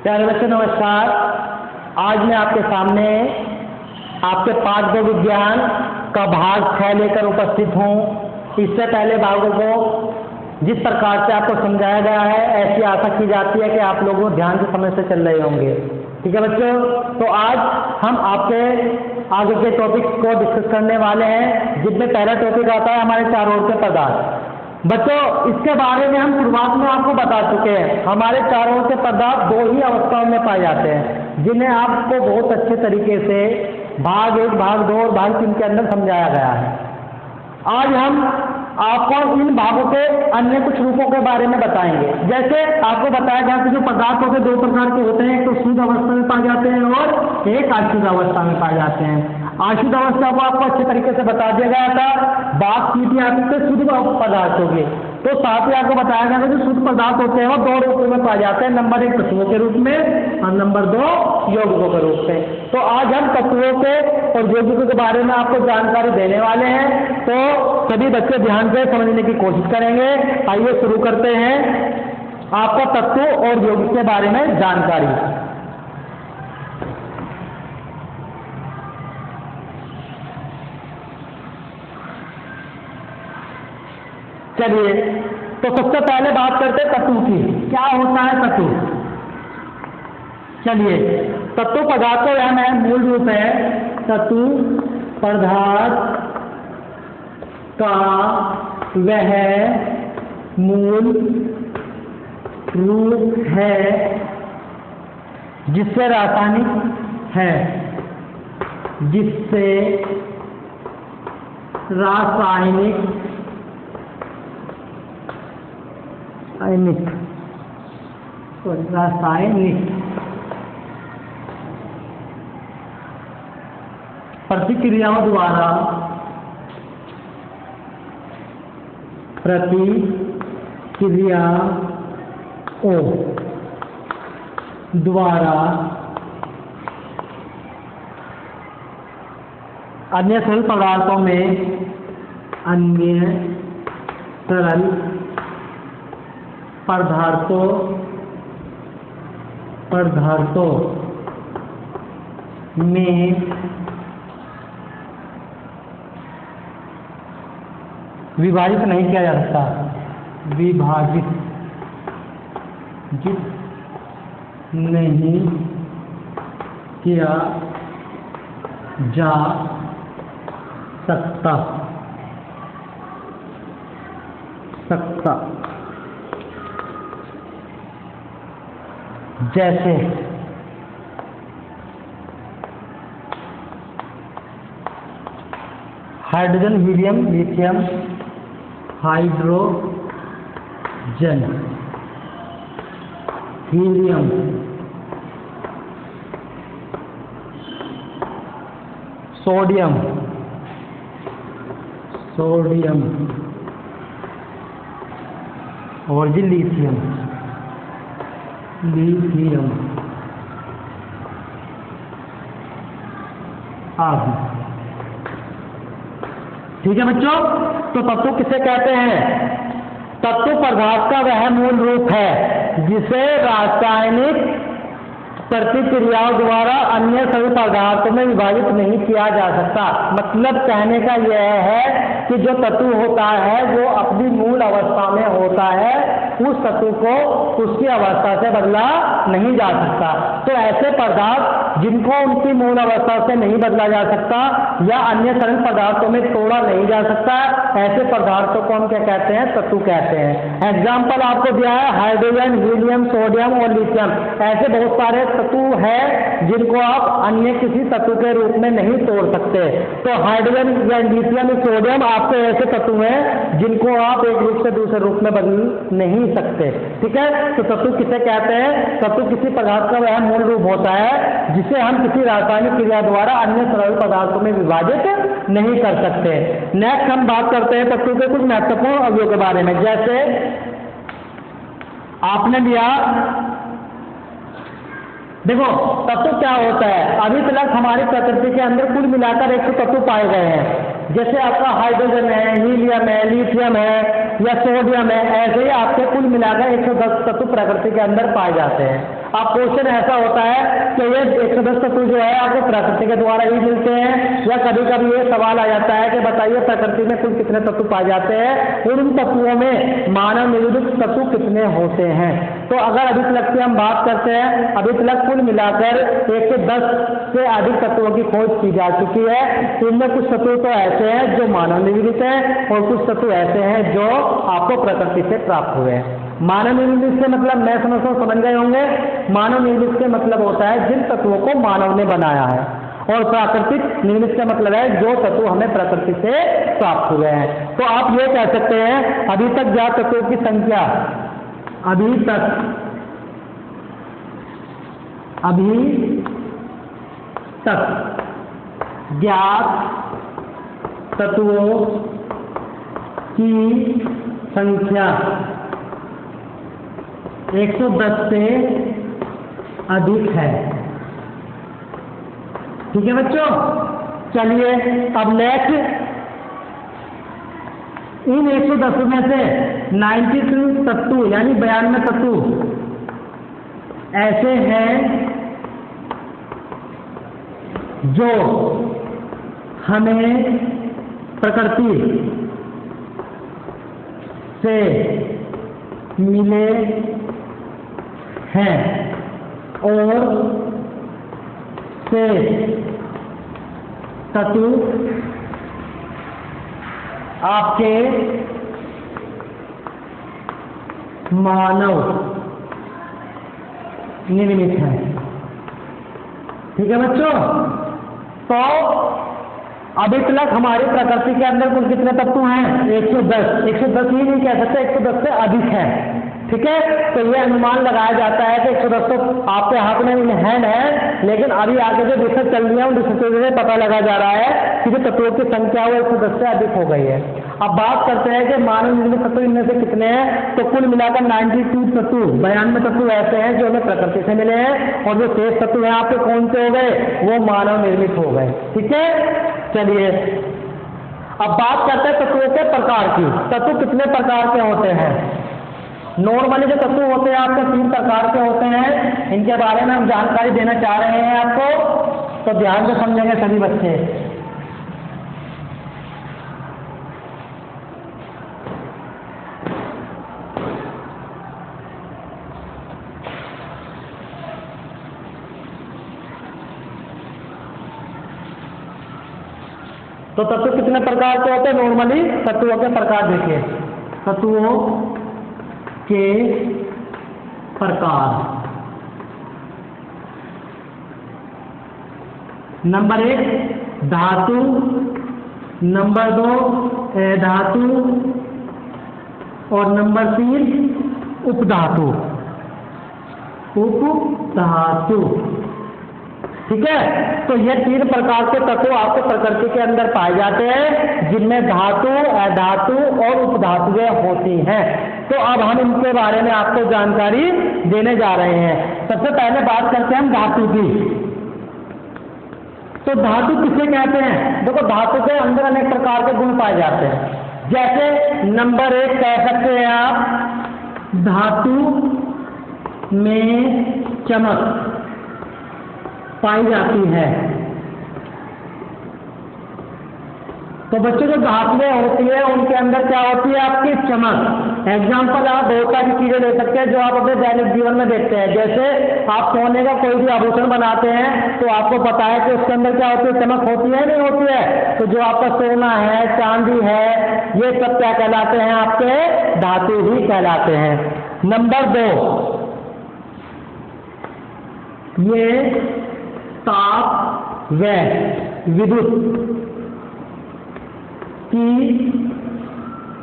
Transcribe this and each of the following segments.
प्यारे बच्चों नमस्कार। आज मैं आपके सामने आपके पाठ 2 विज्ञान का भाग 6 लेकर उपस्थित हूँ। इससे पहले भागों को जिस प्रकार से आपको समझाया गया है ऐसी आशा की जाती है कि आप लोगों ध्यान से समझते चल रहे होंगे। ठीक है बच्चों, तो आज हम आपके आगे के टॉपिक्स को डिस्कस करने वाले हैं, जिसमें पहला टॉपिक आता है हमारे चारों ओर के पदार्थ। बच्चों, इसके बारे में हम शुरुआत में आपको बता चुके हैं। हमारे चारों ओर के पदार्थ 2 ही अवस्थाओं में पाए जाते हैं, जिन्हें आपको बहुत अच्छे तरीके से भाग 1, भाग 2 और भाग 3 के अंदर समझाया गया है। आज हम आपको इन भागों के अन्य कुछ रूपों के बारे में बताएंगे। जैसे आपको बताया गया कि जो पदार्थ होते हैं 2 प्रकार के होते हैं, एक तो शुद्ध अवस्था में पाए जाते हैं और एक अशुद्ध अवस्था में पाए जाते हैं। अशुद्ध अवस्था को आपको अच्छे तरीके से बता दिया गया था। बात की थी आपसे शुद्ध पदार्थ होगी, तो साथ ही आपको बताया गया कि जो शुद्ध पदार्थ होते हैं वो 2 रूपों में पाए जाते हैं। नंबर 1 तत्वों के रूप में और नंबर 2 यौगिकों के रूप में। तो आज हम तत्वों के और यौगिकों के बारे में आपको जानकारी देने वाले हैं, तो सभी बच्चे ध्यान से समझने की कोशिश करेंगे। आइए शुरू करते हैं आपको तत्व और यौगिक के बारे में जानकारी। चलिए, तो सबसे पहले बात करते हैं तत्व की। क्या होता है तत्व? चलिए, तत्व पदार्थ का यह मूल रूप है। तत्व पदार्थ का वह मूल रूप है जिससे रासायनिक प्रतिक्रियाओं द्वारा अन्य सरल पदार्थों में विभाजित नहीं किया जा सकता। विभाजित नहीं किया जा सकता। जैसे hydrogen, helium, lithium, hydrogen, helium, sodium और जी लिथियम आदि। ठीक है बच्चों, तो तत्व किसे कहते हैं? तत्व पदार्थ का वह मूल रूप है जिसे रासायनिक प्रतिक्रियाओं द्वारा अन्य सभी पदार्थों में विभाजित नहीं किया जा सकता। मतलब कहने का यह है कि जो तत्व होता है वो अपनी मूल अवस्था में होता है, उस तत्व को उसकी अवस्था से बदला नहीं जा सकता। तो ऐसे पदार्थ जिनको उनकी मूल अवस्था से नहीं बदला जा सकता या अन्य सरल पदार्थों में तोड़ा नहीं जा सकता, ऐसे पदार्थों को हम क्या कहते हैं? तत्व कहते हैं। एग्जाम्पल आपको दिया है हाइड्रोजन, हीलियम, सोडियम और लिथियम। ऐसे बहुत सारे तत्व है जिनको आप अन्य किसी तत्व के रूप में नहीं तोड़ सकते। तो हाइड्रोजन या लिथियम, सोडियम आपके ऐसे तत्व हैं जिनको आप एक रूप से दूसरे रूप में बदल नहीं सकते। ठीक है, तो तत्व किसे कहते हैं? तत्व किसी पदार्थ का वह मूल रूप होता है जिसे हम किसी रासायनिक क्रिया द्वारा अन्य सरल पदार्थों में विभाजित नहीं कर सकते। नेक्स्ट हम बात करते हैं तत्व के कुछ महत्वपूर्ण अवयवों के बारे में। जैसे आपने लिया, देखो तत्व क्या होता है। अभी तक हमारी प्रकृति के अंदर कुल मिलाकर 100 तत्व पाए गए हैं। जैसे आपका हाइड्रोजन है, हीलियम है, लिथियम है या सोडियम है, ऐसे ही आपके कुल मिलाकर 110 तत्व प्रकृति के अंदर पाए जाते हैं। अब क्वेश्चन ऐसा होता है कि ये 110 तत्व जो है आपको प्रकृति के द्वारा ही मिलते हैं, या कभी कभी ये सवाल आ जाता है कि बताइए प्रकृति में कुल कितने तत्व पाए जाते हैं और उन तत्वों में मानव निर्मित तत्व कितने होते हैं। तो अगर अभी तक की हम बात करते हैं, अभी तक कुल मिलाकर 110 से अधिक तत्वों की खोज की जा चुकी है। इनमें कुछ तत्व तो ऐसे हैं जो मानव निर्मित हैं और कुछ तत्व ऐसे हैं जो आपको प्रकृति से प्राप्त हुए हैं। मानव निर्मित से मतलब मैं समझ गए होंगे, मानव निर्मित से मतलब होता है जिन तत्वों को मानव ने बनाया है, और प्राकृतिक निर्मित का मतलब है जो तत्व हमें प्रकृति से प्राप्त हुए हैं। तो आप ये कह सकते हैं अभी तक ज्ञात तत्वों की संख्या, अभी तक ज्ञात तत्वों की संख्या 110 से अधिक है। ठीक है बच्चों, चलिए अब नेक्स्ट, इन 110 में से 92 तत्व यानी 92 तत्व ऐसे हैं जो हमें प्रकृति से मिले हैं और से तत्व आपके मानव निर्मित है। ठीक है बच्चों, तो अभी तक हमारी प्रकृति के अंदर कुल कितने तत्व हैं? 110। 110 ही नहीं कह सकते, 110 से अधिक है। ठीक है, तो ये अनुमान लगाया जाता है कि 110 तो आपके हाथ में इन हैंड है, लेकिन अभी आगे जो रिसर्च चल रही है उन रिसर्च से पता लगा जा रहा है कि जो तत्वों की संख्या वो 110 से अधिक हो गई है। अब बात करते हैं कि मानव निर्मित तत्व इनमें से कितने हैं, तो कुल मिलाकर 92 तत्व, 92 तत्व ऐसे हैं जो हमें प्रकृति से मिले हैं, और जो शेष तत्व हैं आपके कौन से हो गए? वो मानव निर्मित हो गए। ठीक है, चलिए अब बात करते हैं तत्वों के प्रकार की। तत्व कितने प्रकार के होते हैं? नॉर्मली जो तत्व होते हैं आपके 3 प्रकार के होते हैं, इनके बारे में हम जानकारी देना चाह रहे हैं आपको, तो ध्यान से समझेंगे सभी बच्चे। तो तत्व कितने प्रकार के होते हैं? नॉर्मली तत्वों के प्रकार देखिए, तत्वों के प्रकार। नंबर 1 धातु, नंबर 2 अधातु, और नंबर 3 उपधातु। उपधातु, ठीक है। तो ये 3 प्रकार के तत्व आपको प्रकृति के अंदर पाए जाते हैं, जिनमें धातु, अधातु और उपधातुएं होती हैं। तो अब हम इनके बारे में आपको जानकारी देने जा रहे हैं। सबसे पहले बात करते हैं हम धातु की। तो धातु किसे कहते हैं? देखो, धातु के अंदर अनेक प्रकार के गुण पाए जाते हैं। जैसे नंबर 1 कह सकते हैं आप, धातु में चमक पाई जाती है। तो बच्चों जो धातुएं होती है उनके अंदर क्या होती है? आपकी चमक। एग्जाम्पल आप बहुत सारी चीजें ले सकते हैं जो आप अपने दैनिक जीवन में देखते हैं। जैसे आप सोने का कोई भी आभूषण बनाते हैं तो आपको पता है कि उसके अंदर क्या होती है? चमक होती है, नहीं होती है? तो जो आपका सोना है, चांदी है, ये सब क्या कहलाते हैं? आपके धातु ही कहलाते हैं। नंबर 2, ये ताप व विद्युत की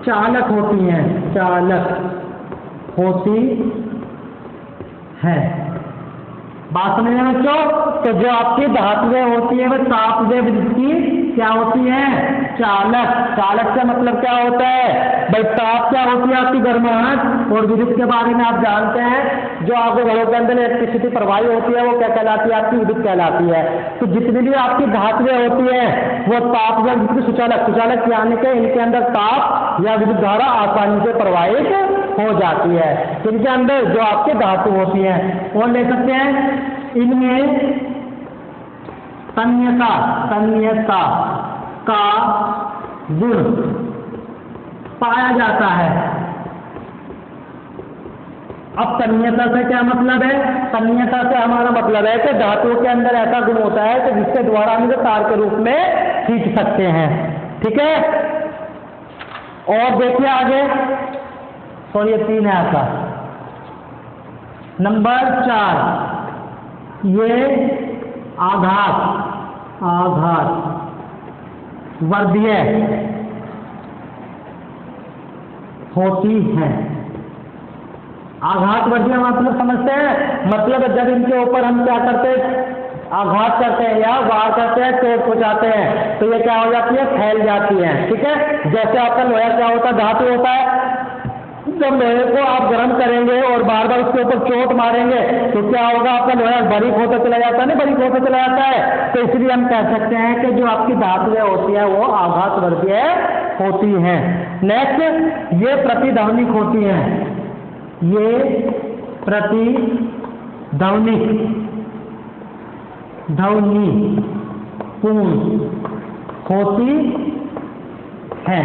चालक होती हैं, चालक होती है। बात समझ में बच्चों? तो जो आपकी धातुएं होती है वह ताप व विद्युत की क्या होती है? चालक। चालक का मतलब क्या होता है भाई? ताप क्या होती है? आपकी गर्माहट। और विद्युत के बारे में आप जानते हैं, जो आपके घरों के अंदर इलेक्ट्रिसिटी प्रवाही होती है वो क्या कहलाती है? आपकी विद्युत कहलाती है। तो जितनी भी आपकी धातुएं होती है वो ताप या विद्युत सुचालक, सुचालक यानी कि इनके अंदर ताप या विद्युत धारा आसानी से प्रवाहित हो जाती है। इनके अंदर जो आपके धातु होती हैं वो ले सकते हैं। इनमें तन्यता का गुण पाया जाता है। अब तन्यता से क्या मतलब है? तन्यता से हमारा मतलब है कि धातुओं के अंदर ऐसा गुण होता है कि जिसके द्वारा हम इसे तार के रूप में खींच सकते हैं। ठीक है, और देखिए आगे, तो ये 3 है आपका। नंबर 4, ये आघात वर्धीय होती है। आघात वर्धीय मतलब समझते हैं? मतलब जब इनके ऊपर हम क्या करते हैं, आघात करते हैं या वार करते हैं, चोट पहुंचाते हैं, तो ये क्या हो जाती है, फैल जाती है। ठीक है, जैसे आपका लोहा क्या होता है, धातु होता है। जब लोहे को आप गर्म करेंगे और बार बार उसके ऊपर चोट मारेंगे तो क्या होगा, आपका लोहा बारीक होता चला जाता है, नहीं बारीक होता चला जाता है। तो इसलिए हम कह सकते हैं कि जो आपकी धातुएं होती है वो आघात वर्धीय होती हैं। नेक्स्ट, ये प्रतिध्वनिक होती हैं। ये प्रतिध्वनिक ध्वनिपूर्ण होती है।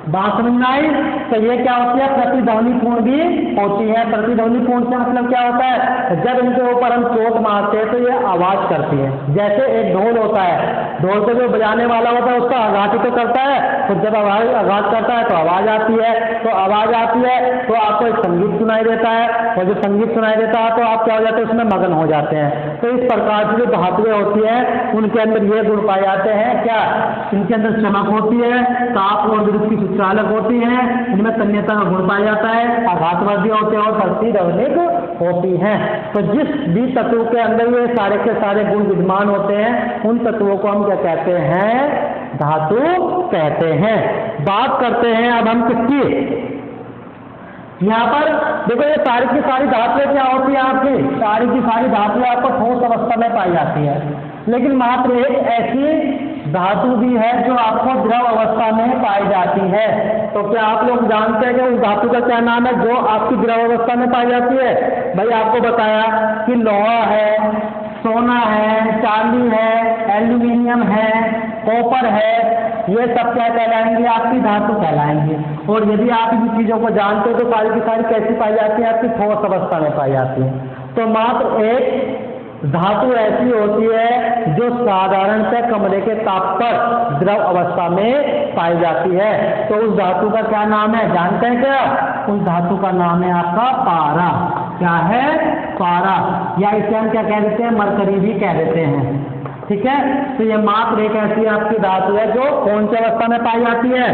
बात समझ में आई? तो ये क्या होती है, प्रतिध्वनिपूर्ण भी होती है। प्रतिध्वनिपूर्ण से मतलब क्या होता है, जब इनके ऊपर हम चोट मारते हैं तो ये आवाज करती है। जैसे एक ढोल होता है, ढोल को जो बजाने वाला होता है उसका आघात ही तो करता है, तो जब आघात करता है तो आवाज आती है, तो आवाज आती है तो आपको एक संगीत सुनाई देता है, और जो संगीत सुनाई देता है तो आप क्या हो जाते हैं, उसमें मगन हो जाते हैं। तो इस प्रकार से जो धातुएं होती हैं उनके अंदर ये गुण पाए जाते हैं। क्या? इनके अंदर चमक होती है, ताप और विद्युत की चालक होती हैं, इनमें तन्यता का गुण पाया जाता है, आघातवर्धीय होते हैं और प्रतिध्वनिक होती हैं। तो जिस भी तत्व के अंदर ये सारे के सारे गुण विद्यमान होते हैं उन तत्वों को हम क्या कहते हैं, धातु कहते हैं। बात करते हैं अब हम किसकी, यहाँ पर देखो ये सारी की सारी धातुएं क्या होती है, आपकी सारी की सारी धातुएं आपको ठोस अवस्था में पाई जाती है, लेकिन मात्र एक ऐसी धातु भी है जो आपको द्रव अवस्था में पाई जाती है। तो क्या आप लोग जानते हैं कि उस धातु का क्या नाम है जो आपकी द्रव अवस्था में पाई जाती है? भाई आपको बताया कि लोहा है, सोना है, चांदी है, एल्यूमिनियम है, कॉपर है, ये सब क्या कहलाएंगे, आपकी धातु कहलाएंगे। और यदि आप इन चीजों को जानते हो तो सारी की सारी कैसी पाई जाती है, आपकी ठोस अवस्था में पाई जाती है। तो मात्र एक धातु ऐसी होती है जो साधारणतः कमरे के ताप पर द्रव अवस्था में पाई जाती है। तो उस धातु का क्या नाम है, जानते हैं क्या? उस धातु का नाम है आपका पारा। क्या है? पारा, या इसे हम क्या कह देते हैं, मरकरी भी कह देते हैं। ठीक है, तो ये मात्र एक ऐसी आपकी धातु है जो कौन सी अवस्था में पाई जाती है,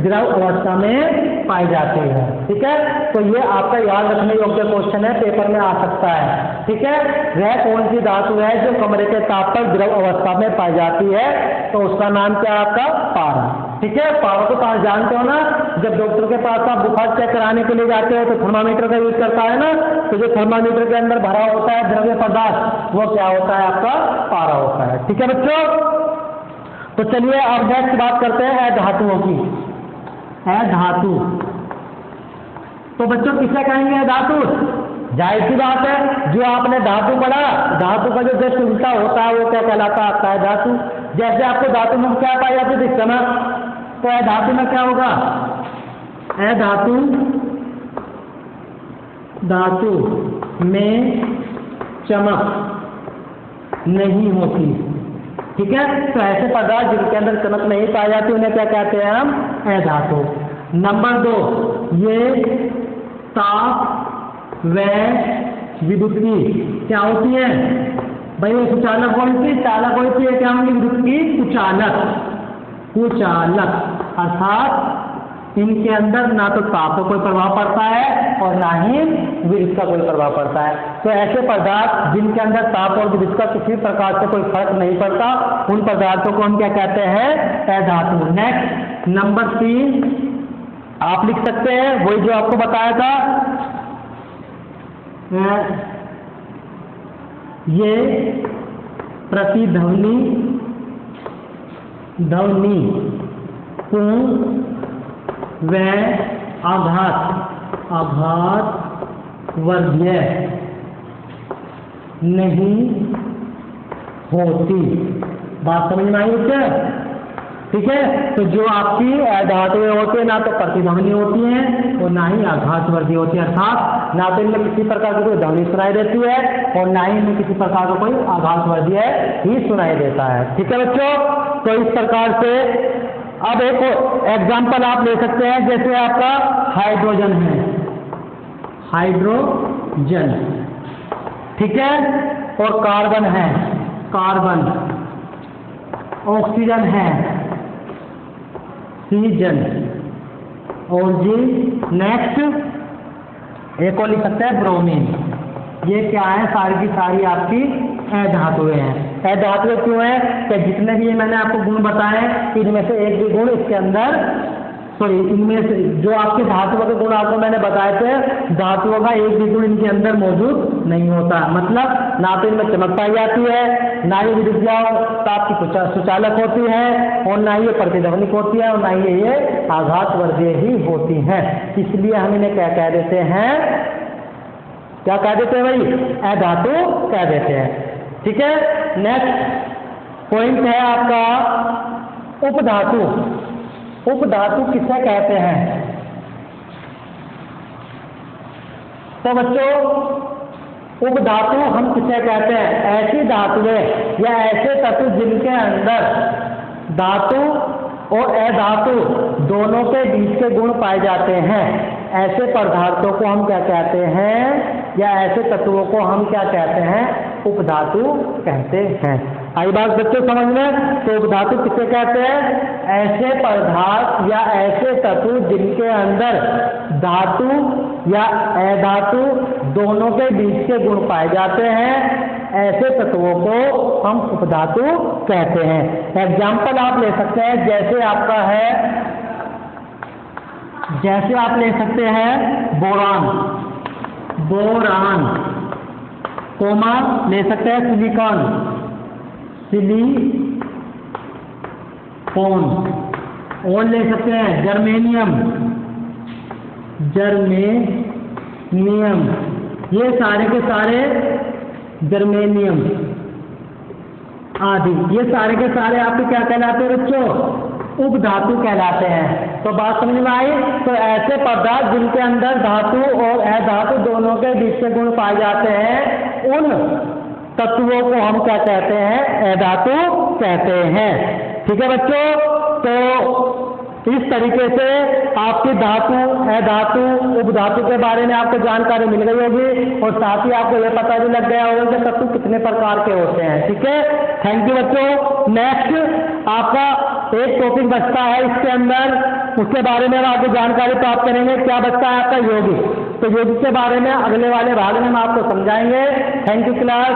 द्रव अवस्था में पाई जाती है। ठीक है, तो ये आपका याद रखने योग्य क्वेश्चन है, पेपर में आ सकता है। ठीक है, वह कौन सी धातु है जो कमरे के ताप पर द्रव अवस्था में पाई जाती है, तो उसका नाम क्या है आपका, पारा। ठीक है, पारा को पास जानते हो ना, जब डॉक्टर के पास आप बुखार चेक कराने के लिए जाते हो तो थर्मामीटर का यूज करता है ना, तो जो थर्मामीटर के अंदर भरा होता है द्रव्य पदार्थ वो क्या होता है, आपका पारा होता है। ठीक है बच्चों, तो चलिए अब नेक्स्ट बात करते हैं अधातुओं की। अधातु, तो बच्चों किसे कहेंगे अधातु? जाहिर सी बात है, जो आपने धातु पढ़ा, धातु का जो जस्ट उल्टा होता है वो क्या कहलाता है, आपका धातु। जैसे आपको धातु में क्या पाई जाती है, चमक, तो अधातु में क्या होगा, अधातु धातु में चमक नहीं होती। ठीक है, तो ऐसे पदार्थ जिनके अंदर चमक नहीं पाई जाती उन्हें क्या कहते हैं हम, अधातु। नंबर 2, ये ताप व विद्युत की क्या होती है, भाई वो सुचालक कौन सी, चालक कौन सी है, क्या होंगी, विद्युत की कुचालक। कुचालक अर्थात इनके अंदर ना तो ताप का कोई प्रभाव पड़ता है और ना ही विद्युत का कोई प्रभाव पड़ता है। तो ऐसे पदार्थ जिनके अंदर ताप और विद्युत का किसी प्रकार से कोई फर्क नहीं पड़ता उन पदार्थों को हम क्या कहते हैं, अधातु। नेक्स्ट नंबर 3 आप लिख सकते हैं, वही जो आपको बताया था, ये प्रतिध्वनि ध्वनि पूर्ण व आघात आघातवर्धीय नहीं होती। बात समझ में आई क्या? ठीक है, तो जो आपकी धातुएं होती है ना तो प्रतिध्वनि होती हैं और ना ही आघातवर्धीय होती है, अर्थात ना तो इनमें किसी प्रकार की कोई ध्वनि सुनाई देती है और ना ही इनमें किसी प्रकार का कोई आघातवर्धीय ही सुनाई देता है। ठीक है बच्चों, तो इस प्रकार से अब एक एग्जाम्पल आप ले सकते हैं, जैसे आपका हाइड्रोजन है, हाइड्रोजन, ठीक है, और कार्बन है, कार्बन, ऑक्सीजन है, ऑक्सीजन, और जी नेक्स्ट एक और लिख सकते हैं ब्रोमीन। ये क्या है? सारी की सारी आपकी अधातुएं हैं। अधातुएं क्यों है? कि जितने भी मैंने आपको गुण बताए इनमें से एक भी गुण इसके अंदर, सॉरी, इनमें से जो आपके धातुओं के गुण आपको मैंने बताए थे, धातुओं का एक भी गुण इनके अंदर मौजूद नहीं होता। मतलब ना तो इनमें चमक पाई जाती है, ना ही विद्युत आपकी सुचालक होती है, और ना ही ये प्रतिध्वनिक होती है, और ना ही ये आघातवर्धीय ही होती हैं। इसलिए हम इन्हें क्या कह देते हैं? क्या कह देते हैं भाई? अधातु कह देते हैं। ठीक है, नेक्स्ट पॉइंट है आपका उपधातु। उपधातु किसे कहते हैं? तो बच्चों उपधातु हम किसे कहते हैं? ऐसी धातुएं या ऐसे तत्व जिनके अंदर धातु और अधातु दोनों के बीच के गुण पाए जाते हैं, ऐसे पदार्थों को हम क्या कहते हैं, या ऐसे तत्वों को हम क्या कहते हैं? उपधातु कहते हैं। आई बात बच्चों समझ में? तो उपधातु किसे कहते हैं? ऐसे पदार्थ या ऐसे तत्व जिनके अंदर धातु या अधातु दोनों के बीच के गुण पाए जाते हैं, ऐसे तत्वों को हम उपधातु कहते हैं। एग्जाम्पल आप ले सकते हैं, जैसे आपका है, जैसे आप ले सकते हैं बोरान, बोरान, कोमा ले सकते हैं सिलिकॉन, सिलिकॉन, और ले सकते हैं जर्मेनियम, जर्मेनियम, ये सारे के सारे जर्मेनियम आदि, ये सारे के सारे आपके क्या कहलाते हैं बच्चों? उपधातु कहलाते हैं। तो बात समझ में आई? तो ऐसे पदार्थ जिनके अंदर धातु और अधातु दोनों के बीच के गुण पाए जाते हैं, उन तत्वों को हम क्या कहते हैं? अधातु कहते हैं। ठीक है बच्चों, तो इस तरीके से आपकी धातु, अधातु, उपधातु के बारे में आपको जानकारी मिल गई होगी, और साथ ही आपको यह पता भी लग गया होगा कि तत्व कितने प्रकार के होते हैं। ठीक है, थैंक यू बच्चों। नेक्स्ट आपका एक टॉपिक बचता है इसके अंदर, उसके बारे में हम आपको जानकारी प्राप्त करेंगे। क्या बचता है आपका? यौगिक। तो यौगिक के बारे में अगले वाले भाग में हम आपको समझाएंगे। Thank you class.